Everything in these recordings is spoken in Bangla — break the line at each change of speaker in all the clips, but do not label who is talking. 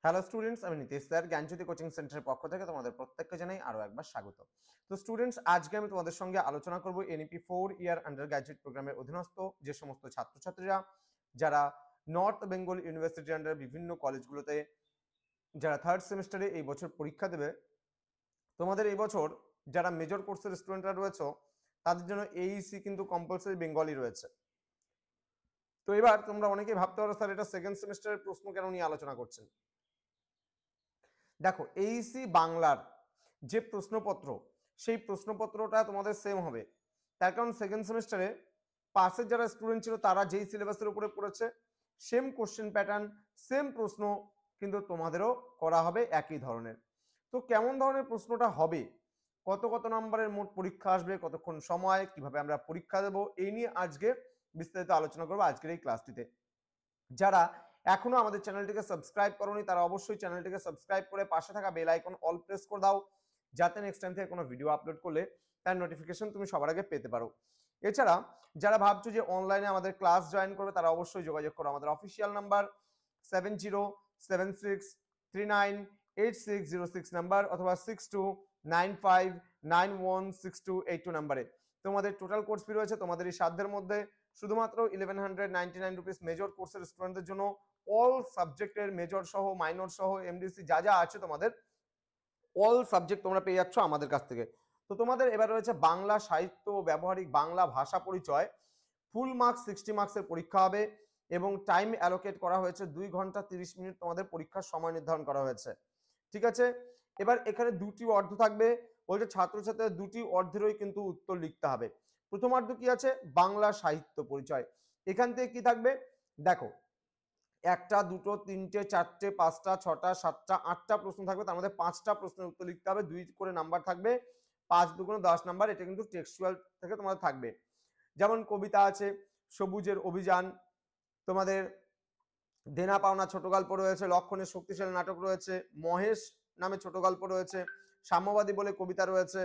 হ্যালো স্টুডেন্টস, আমি নীতিশ স্যার জ্ঞানজ্যোতি কোচিং সেন্টারের পক্ষ থেকে তোমাদের প্রত্যেককে জানাই আরো একবার স্বাগত। তো স্টুডেন্টস, আজকে আমি তোমাদের সঙ্গে আলোচনা করব এনইপি 4 ইয়ার আন্ডার গ্র্যাজুয়েট প্রোগ্রামের অধীনস্থ যে সমস্ত ছাত্রছাত্রীরা যারা নর্থ বেঙ্গল ইউনিভার্সিটি আন্ডার বিভিন্ন কলেজগুলোতে যারা থার্ড সেমিস্টারে এই বছর পরীক্ষা দেবে। তোমাদের এই বছর যারা মেজর কোর্সের স্টুডেন্টরা রয়েছে তাদের জন্য এইসি কিন্তু কম্পালসারি বেঙ্গলি রয়েছে। তো এবার তোমরা অনেকেই ভাবতে পারো স্যার এটা সেকেন্ড সেমিস্টারের প্রশ্ন কেন নিয়ে আলোচনা করছেন। দেখো, এইসি বাংলার যে প্রশ্নপত্র সেই প্রশ্নপত্রটা তোমাদের সেম হবে। তার কারণ সেকেন্ড সেমিস্টারে পাশের যারা স্টুডেন্ট ছিল তারা যেই সিলেবাসের উপরে পড়েছে সেম কোশ্চেন প্যাটার্ন সেম প্রশ্ন কিন্তু তোমাদেরও করা হবে একই ধরনের। তো কেমন ধরনের প্রশ্নটা হবে, কত কত নম্বরের মোট পরীক্ষা আসবে, কতক্ষণ সময়, কিভাবে আমরা পরীক্ষা দেবো, এই নিয়ে আজকে বিস্তারিত আলোচনা করবো আজকের এই ক্লাসটিতে। যারা এখনো আমাদের চ্যানেলটিকে সাবস্ক্রাইব করোনি তারা অবশ্যই চ্যানেলটিকে সাবস্ক্রাইব করে পাশে থাকা বেল আইকন অল প্রেস করে দাও, যাতে নেক্সট টাইম থেকে কোনো ভিডিও আপলোড করলে তার নোটিফিকেশন তুমি সবার আগে পেতে পারো। এছাড়া যারা ভাবছো যে অনলাইনে আমাদের ক্লাস জয়েন করবে তারা অবশ্যই যোগাযোগ করো আমাদের অফিসিয়াল নাম্বার 7076398606 নাম্বার অথবা 6295916282 নাম্বারে। তোমাদের টোটাল কোর্স ফি রয়েছে তোমাদের এই সাধ্যের মধ্যে শুধুমাত্র 1199 রুপিস মেজর কোর্সের স্টুডেন্টদের জন্য। অল সাবজেক্টের মেজর সহ মাইনর সহ এমডিসি যা যা আছে তোমাদের অল সাবজেক্ট তোমরা পেয়ে যাচ্ছ আমাদের কাছ থেকে। তো তোমাদের এবার রয়েছে বাংলা সাহিত্য ও ব্যবহারিক বাংলা ভাষা পরিচয়, ফুল মার্কস 60 মার্কসের পরীক্ষা হবে এবং টাইম অ্যালোকেট করা হয়েছে 2 ঘন্টা 30 মিনিট তোমাদের পরীক্ষার সময় নির্ধারণ করা হয়েছে। ঠিক আছে, এবার এখানে দুটি অর্ধ থাকবে, বলছে ছাত্রছাত্রীদের দুটি অর্ধেরই কিন্তু উত্তর লিখতে হবে। প্রথমার্ধ কি আছে, বাংলা সাহিত্য পরিচয়। এখান থেকে কি থাকবে দেখো, একটা দুটো তিনটে চারটে পাঁচটা ছটা সাতটা আটটা প্রশ্ন থাকবে, তার মধ্যে 5টা প্রশ্নের উত্তর লিখতে হবে, 2 করে নাম্বার থাকবে, 5 দুগুণ 10 নাম্বার। এটা কিন্তু টেক্সচুয়াল থেকে তোমাদের থাকবে। যেমন কবিতা আছে, সবুজের অভিযান, তোমাদের দেনা পাওনা ছোট গল্প রয়েছে, লক্ষণের শক্তিশালী নাটক রয়েছে, মহেশ নামে ছোট গল্প রয়েছে, সাম্যবাদী বলে কবিতা রয়েছে।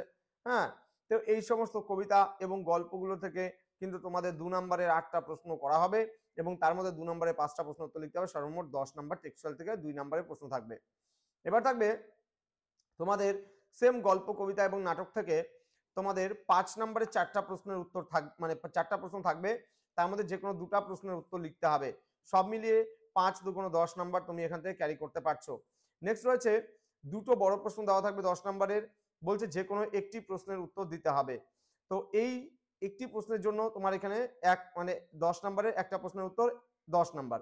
হ্যাঁ, তো এই সমস্ত কবিতা এবং গল্পগুলো থেকে কিন্তু তোমাদের 2 নম্বরের 8টা প্রশ্ন করা হবে এবং তার মধ্যে 2 নম্বরে 5টা প্রশ্ন উত্তর লিখতে হবে। সর্বমোট 10 নম্বর টেক্সচুয়াল থেকে 2 নম্বরের প্রশ্ন থাকবে। এবার থাকবে তোমাদের সেম গল্প কবিতা এবং নাটক থেকে তোমাদের 5 নম্বরের 4টা প্রশ্নের উত্তর মানে 4টা প্রশ্ন থাকবে, তার মধ্যে যে কোনো 2টা প্রশ্নের উত্তর লিখতে হবে। সব মিলিয়ে 5 দুগুণ 10 নাম্বার তুমি এখান থেকে ক্যারি করতে পারছো। নেক্সট রয়েছে দুটো বড় প্রশ্ন দেওয়া থাকবে 10 নম্বরের, বলছে যে কোনো একটি প্রশ্নের উত্তর দিতে হবে। তো এই একটি প্রশ্নের জন্য তোমার এখানে মানে 10 নম্বরের একটা প্রশ্নের উত্তর 10 নাম্বার,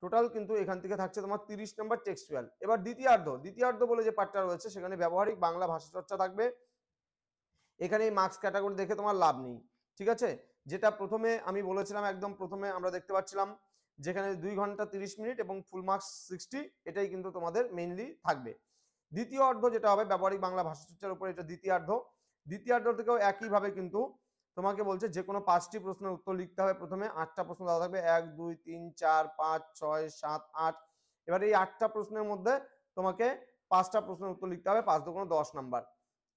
টোটাল কিন্তু এখান থেকে থাকছে তোমার 30 নম্বর টেক্সচুয়াল। এবার দ্বিতীয়ার্ধ বলে যে পার্টটা রয়েছে সেখানে ব্যবহারিক বাংলা ভাষা চর্চা থাকবে। এখানে এই মার্কস ক্যাটাগরি দেখে তোমার লাভ নেই, ঠিক আছে। যেটা প্রথমে আমি বলেছিলাম, একদম প্রথমে আমরা দেখতে পাচ্ছিলাম যেখানে 2 ঘন্টা 30 মিনিট এবং ফুল মার্কস 60, এটাই কিন্তু তোমাদের মেইনলি থাকবে। দ্বিতীয় অর্ধ যেটা হবে ব্যবহারিক বাংলা ভাষা চর্চার উপর, এটা দ্বিতীয়ার্ধ থেকেও একইভাবে কিন্তু তোমাকে বলছে যে কোনো 5টি প্রশ্নের উত্তর লিখতে হবে। প্রথমে 8টা প্রশ্ন দেওয়া থাকবে, 1 2 3 4 5 6 7 8। এবার এই 8টা প্রশ্নের মধ্যে তোমাকে 5টা প্রশ্নের উত্তর লিখতে হবে, 5 দুগুণ 10 নাম্বার।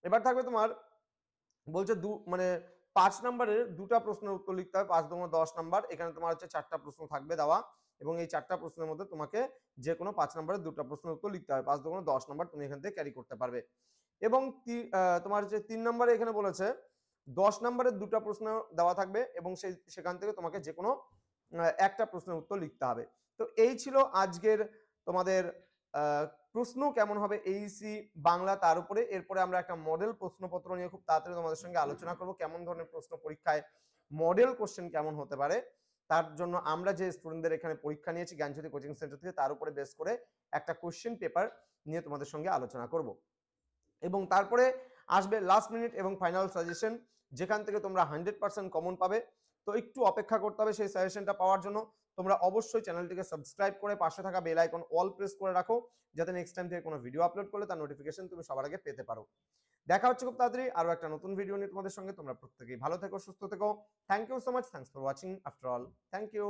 এবার থাকবে তোমার বলছে মানে 5 নম্বরের 2টা প্রশ্নের উত্তর লিখতে হবে, 5 দুগুণ 10 নাম্বার। এখানে তোমার হচ্ছে 4টা প্রশ্ন থাকবে দেওয়া এবং এই 4টা প্রশ্নের মধ্যে তোমাকে যে কোনো 5 নম্বরের 2টা প্রশ্নের উত্তর লিখতে হবে, 5 দুগুণ 10 নাম্বার তুমি এখান থেকে ক্যারি করতে পারবে। এবং তোমার যে 3 নম্বরে এখানে বলেছে 10 নম্বরের 2টা প্রশ্ন দেওয়া থাকবে এবং সেখান থেকে তোমাকে যে কোনো একটা প্রশ্নের উত্তর লিখতে হবে। তো এই ছিল আজকের তোমাদের প্রশ্ন কেমন হবে এইসি বাংলা, তার উপরে এরপরে আমরা একটা মডেল প্রশ্নপত্র নিয়ে খুব তাড়াতাড়ি তোমাদের সঙ্গে আলোচনা করব, কেমন ধরনের প্রশ্ন পরীক্ষায় মডেল কোশ্চেন কেমন হতে পারে। তার জন্য আমরা যে স্টুডেন্টদের এখানে পরীক্ষা নিয়েছি জ্ঞানজ্যোতি কোচিং সেন্টার থেকে, তার উপরে বেস করে একটা কোশ্চেন পেপার নিয়ে তোমাদের সঙ্গে আলোচনা করব এবং তারপরে আসবে লাস্ট মিনিট এবং ফাইনাল সাজেশন, যেখান থেকে তোমরা 100% কমন পাবে। তো একটু অপেক্ষা করতে হবে সেই সাজেশনটা পাওয়ার জন্য। তোমরা অবশ্যই চ্যানেলটিকে সাবস্ক্রাইব করে পাশে থাকা বেল আইকন অল প্রেস করে রাখো, যাতে নেক্সট টাইম থেকে কোনো ভিডিও আপলোড করলে তার নোটিফিকেশন তুমি সবার আগে পেতে পারো। দেখা হচ্ছে খুব তাড়াতাড়ি আরো একটা নতুন ভিডিও নিয়ে তোমাদের সঙ্গে। তোমরা প্রত্যেকেই ভালো থেকো, সুস্থ থেকো। Thank you so much, thanks for watching after all, thank you.